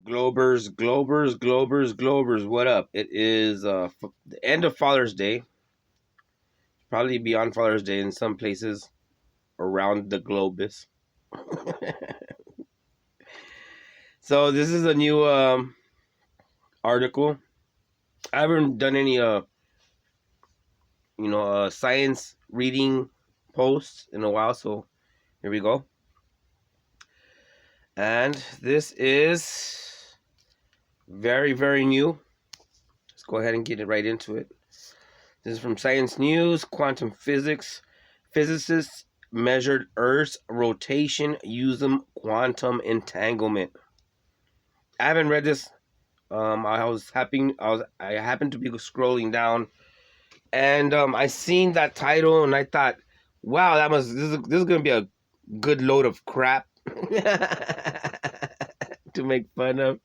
Globers. What up? It is the end of Father's Day. Probably beyond Father's Day in some places around the globus. So this is a new article. I haven't done any science reading posts in a while, so here we go. And this is very, very new. Let's go ahead and get it right into it. This is from Science News. Quantum physics. Physicists measured Earth's rotation using quantum entanglement. I haven't read this. I happened to be scrolling down, and I seen that title, and I thought, wow, this is gonna be a good load of crap to make fun of,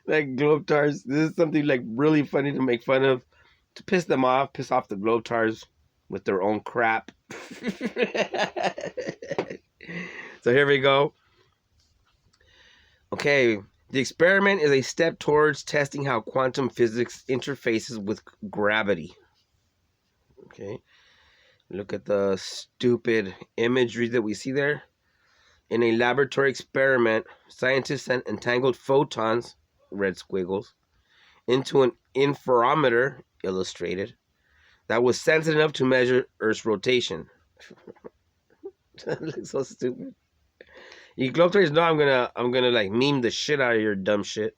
like Globetars. This is something like really funny to make fun of, to piss them off, piss off the Globetars with their own crap. So here we go. Okay, the experiment is a step towards testing how quantum physics interfaces with gravity. Okay, look at the stupid imagery that we see there. In a laboratory experiment, scientists sent entangled photons, red squiggles, into an interferometer, illustrated, that was sensitive enough to measure Earth's rotation. That looks so stupid. You Globetrotters know I'm gonna like meme the shit out of your dumb shit.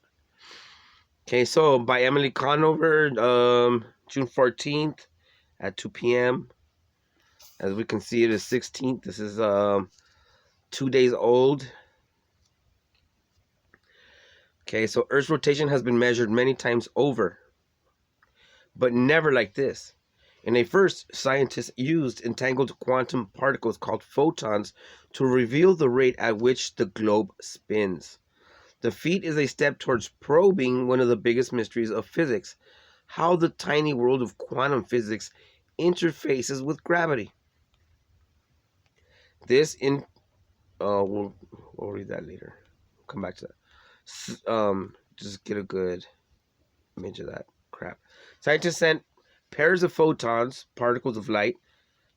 Okay, so by Emily Conover, June 14th at 2 p.m. As we can see, it is 16th. This is 2 days old. Okay, so Earth's rotation has been measured many times over, but never like this. In a first, scientists used entangled quantum particles called photons to reveal the rate at which the globe spins. The feat is a step towards probing one of the biggest mysteries of physics: how the tiny world of quantum physics interfaces with gravity. We'll read that later. We'll come back to that. Just get a good image of that crap. Scientists sent pairs of photons, particles of light,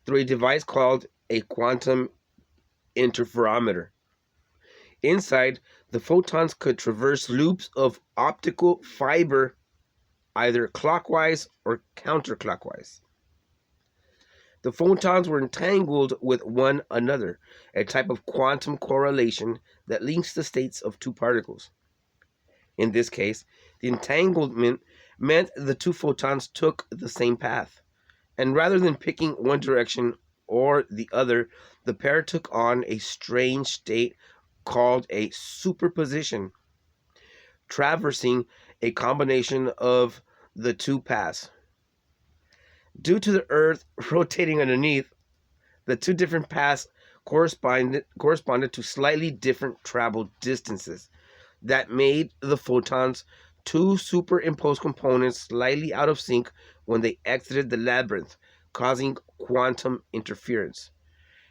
through a device called a quantum interferometer. Inside, the photons could traverse loops of optical fiber either clockwise or counterclockwise. The photons were entangled with one another, a type of quantum correlation that links the states of two particles. In this case, the entanglement meant the two photons took the same path, and rather than picking one direction or the other, the pair took on a strange state called a superposition, traversing a combination of the two paths. Due to the Earth rotating underneath, the two different paths corresponded to slightly different travel distances that made the photons two superimposed components slightly out of sync when they exited the labyrinth, causing quantum interference.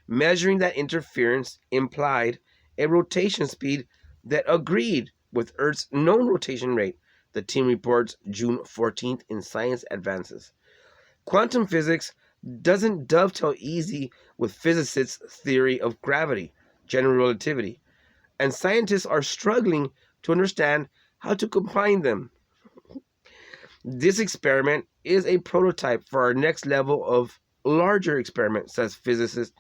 Measuring that interference implied a rotation speed that agreed with Earth's known rotation rate, the team reports June 14th in Science Advances. Quantum physics doesn't dovetail easy with physicists' theory of gravity, general relativity, and scientists are struggling to understand how to combine them. This experiment is a prototype for our next level of larger experiment, says physicist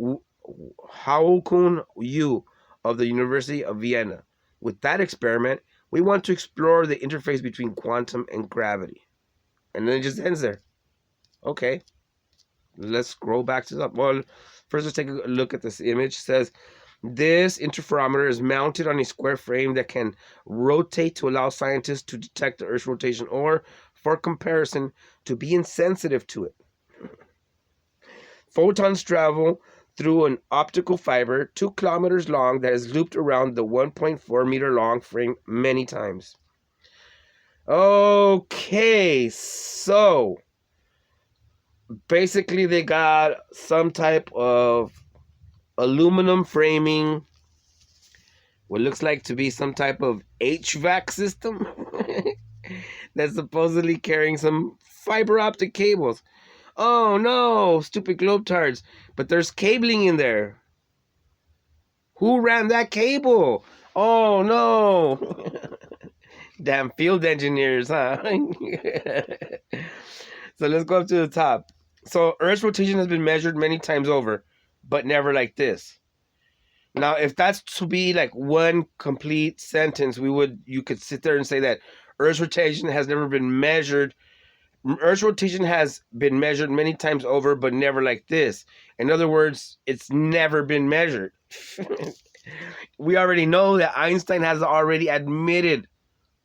Haokun Yu of the University of Vienna. With that experiment, we want to explore the interface between quantum and gravity. And then it just ends there. Okay. Let's scroll back to the... Well, first let's take a look at this image. It says, this interferometer is mounted on a square frame that can rotate to allow scientists to detect the Earth's rotation, or, for comparison, to be insensitive to it. Photons travel through an optical fiber 2 kilometers long that is looped around the 1.4 meter long frame many times. Okay, so basically they got some type of aluminum framing what looks like to be some type of HVAC system that's supposedly carrying some fiber optic cables. Oh no, stupid globetards. But there's cabling in there. Who ran that cable? Oh no. Damn field engineers, huh? So let's go up to the top. So Earth's rotation has been measured many times over, but never like this. Now, if that's to be like one complete sentence, you could sit there and say that Earth's rotation has never been measured. Earth's rotation has been measured many times over, but never like this. In other words, it's never been measured. We already know that Einstein has already admitted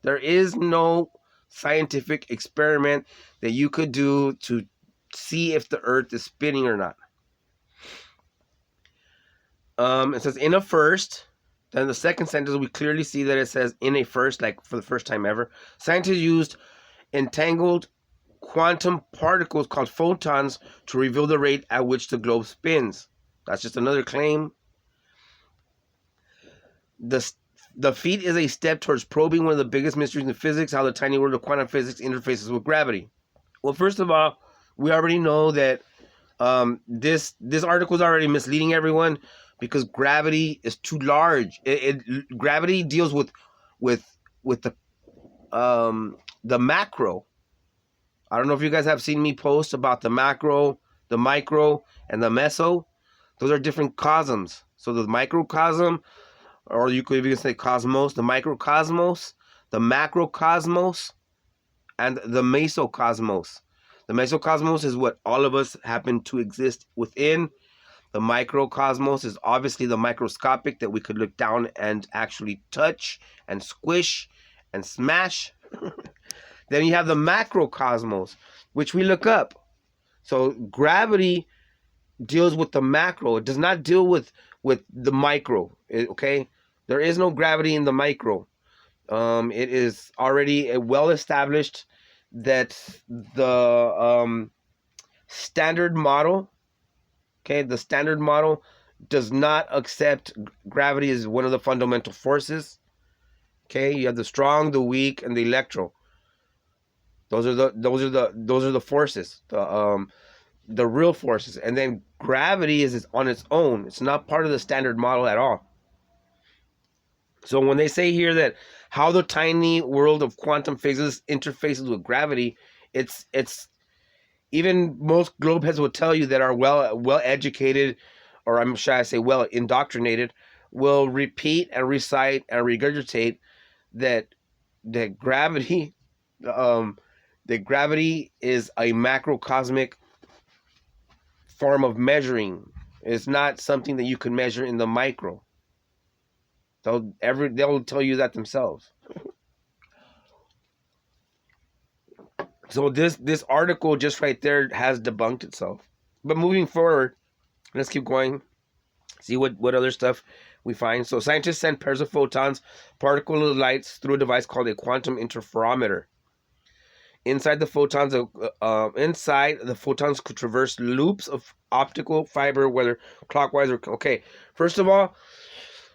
there is no scientific experiment that you could do to see if the Earth is spinning or not. It says in a first. Then the second sentence, we clearly see that it says in a first, like for the first time ever. Scientists used entangled quantum particles called photons to reveal the rate at which the globe spins. That's just another claim. The feat is a step towards probing one of the biggest mysteries in physics, how the tiny world of quantum physics interfaces with gravity. Well, first of all, we already know that this article is already misleading everyone because gravity is too large. Gravity deals with the macro. I don't know if you guys have seen me post about the macro, the micro, and the meso. Those are different cosms. So the microcosm, or you could even say cosmos, the microcosmos, the macrocosmos, and the mesocosmos. The mesocosmos is what all of us happen to exist within. The microcosmos is obviously the microscopic that we could look down and actually touch and squish and smash. Then you have the macrocosmos, which we look up. So gravity deals with the macro. It does not deal with the micro. Okay? There is no gravity in the micro. It is already well established that the standard model, okay, the standard model does not accept gravity as one of the fundamental forces. Okay, you have the strong, the weak, and the electro. Those are the forces, the real forces. And then gravity is on its own. It's not part of the standard model at all. So when they say here that how the tiny world of quantum physics interfaces with gravity, it's even most globeheads will tell you that are well educated, or I'm sure I say well indoctrinated, will repeat and recite and regurgitate that gravity, that gravity is a macrocosmic form of measuring. It's not something that you can measure in the micro. They'll tell you that themselves. So this article just right there has debunked itself. But moving forward, let's keep going. See what other stuff we find. So scientists send pairs of photons, particle of lights, through a device called a quantum interferometer. Inside the photons could traverse loops of optical fiber, whether clockwise or okay. First of all,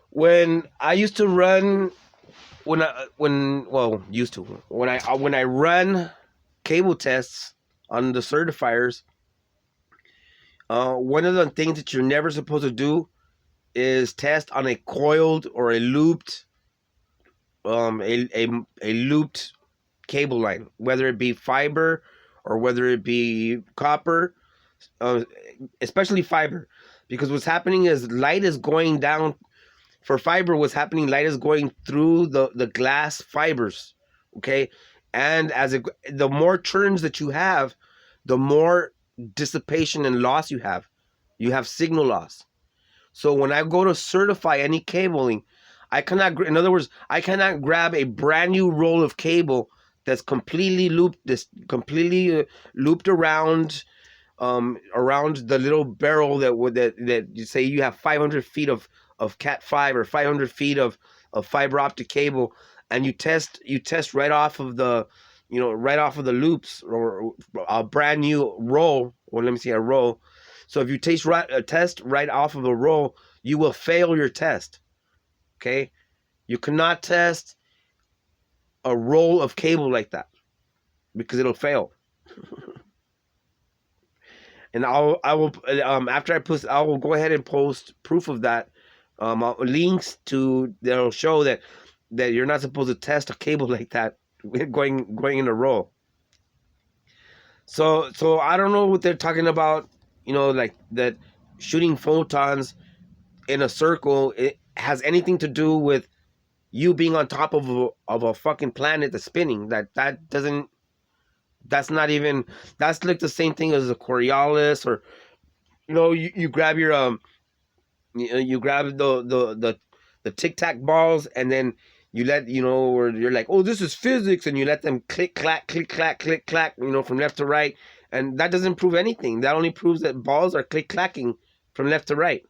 when I used to run, when I run cable tests on the certifiers, one of the things that you're never supposed to do is test on a coiled or a looped a looped cable line, whether it be fiber or whether it be copper, especially fiber, because what's happening is light is going down. For fiber, what's happening, light is going through the glass fibers, okay? And the more turns that you have, the more dissipation and loss you have. You have signal loss. So when I go to certify any cabling, I cannot grab a brand new roll of cable that's completely looped, looped around the little barrel that you say you have 500 feet of Cat 5 or 500 feet of fiber optic cable, and you test right off of the loops, or a brand new roll. Well, let me see, a roll. So if you test right off of a roll, you will fail your test. Okay, You cannot test a roll of cable like that because it'll fail. And I will after I post, I will go ahead and post proof of that. Links to that'll show that you're not supposed to test a cable like that going in a row. So I don't know what they're talking about. Like that shooting photons in a circle. It has anything to do with you being on top of a fucking planet that's spinning. That doesn't. That's not even. That's like the same thing as a Coriolis, or you grab your you grab the tic tac balls, and then you let or you're like, oh, this is physics, and you let them click clack click clack click clack, from left to right, and that doesn't prove anything. That only proves that balls are click clacking from left to right.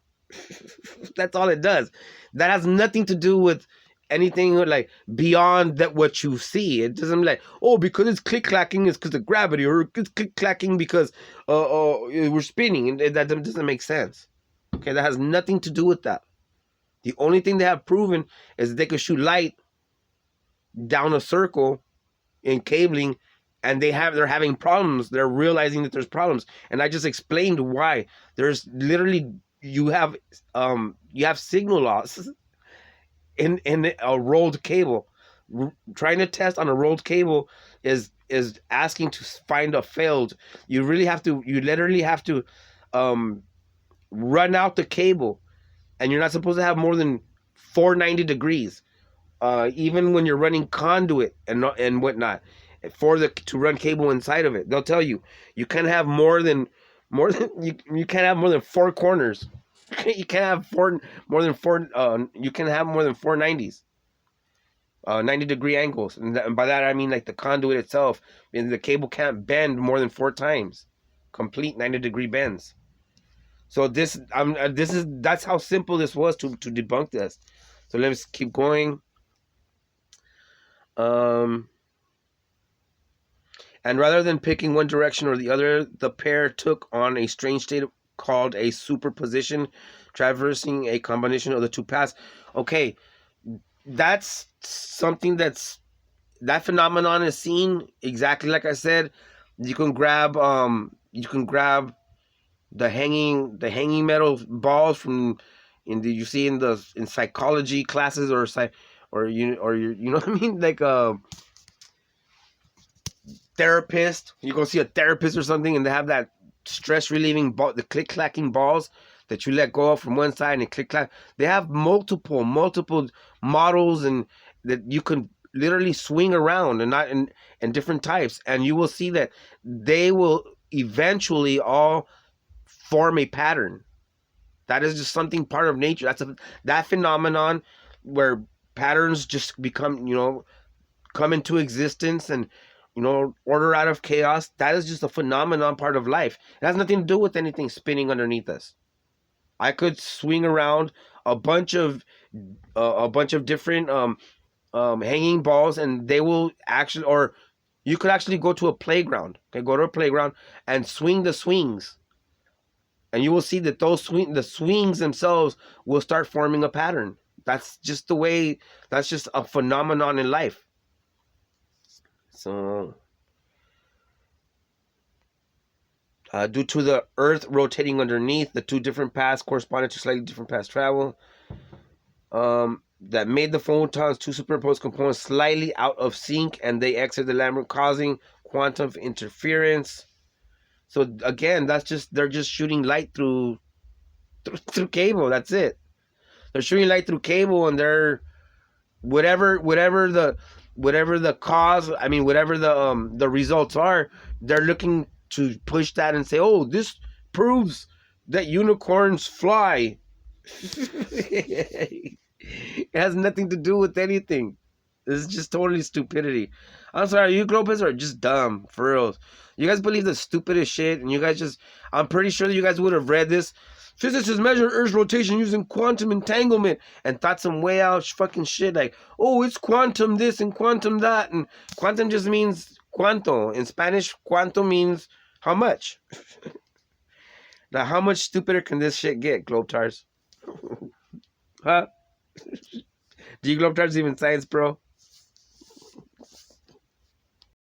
That's all it does. That has nothing to do with anything like beyond that what you see. It doesn't like, oh, because it's click clacking is because of gravity, or it's click clacking because we're spinning, and that doesn't make sense. Okay, that has nothing to do with that. The only thing they have proven is that they can shoot light down a circle in cabling, and they're having problems. They're realizing that there's problems, and I just explained why. There's literally you have signal loss in a rolled cable. Trying to test on a rolled cable is asking to find a failed. You literally have to run out the cable, and you're not supposed to have more than 490 degrees. Even when you're running conduit and whatnot, to run cable inside of it, they'll tell you can't have you can't have more than four corners. You can't have more than four. You can have more than 490s, 90-degree angles, and by that I mean like the conduit itself, and the cable can't bend more than 4 times, complete 90-degree bends. So that's how simple this was to debunk this. So let's keep going. And rather than picking one direction or the other, the pair took on a strange state called a superposition, traversing a combination of the two paths. Okay, that's something that phenomenon is seen exactly like I said. You can grab the hanging metal balls you see in psychology classes, you know what I mean, like therapist. You go see a therapist or something, and they have that stress relieving ball, the click clacking balls that you let go of from one side and click clack. They have multiple models, and that you can literally swing around, and not in different types, and you will see that they will eventually all form a pattern. That is just something part of nature. That phenomenon where patterns just come into existence, and order out of chaos. That is just a phenomenon part of life. It has nothing to do with anything spinning underneath us. I could swing around a bunch of different hanging balls, and they will actually, or you could actually go to a playground. Okay, go to a playground and swing the swings, and you will see that the swings themselves will start forming a pattern. That's just the way. That's just a phenomenon in life. So, due to the Earth rotating underneath, the two different paths corresponded to slightly different paths travel. That made the photons, two superimposed components, slightly out of sync, and they exit the Lambert, causing quantum interference. So again, they're just shooting light through cable. That's it. They're shooting light through cable, and they're whatever the cause. I mean, whatever the results are, they're looking to push that and say, oh, this proves that unicorns fly. It has nothing to do with anything. This is just totally stupidity. I'm sorry, you globalists are just dumb, for real. You guys believe the stupidest shit, and you guys I'm pretty sure that you guys would have read this. Physicists measure Earth's rotation using quantum entanglement, and thought some way out fucking shit like, oh, it's quantum this and quantum that, and quantum just means cuánto. In Spanish, cuánto means how much. Now, how much stupider can this shit get, Globetars? Huh? Do you globetrotters even science, bro?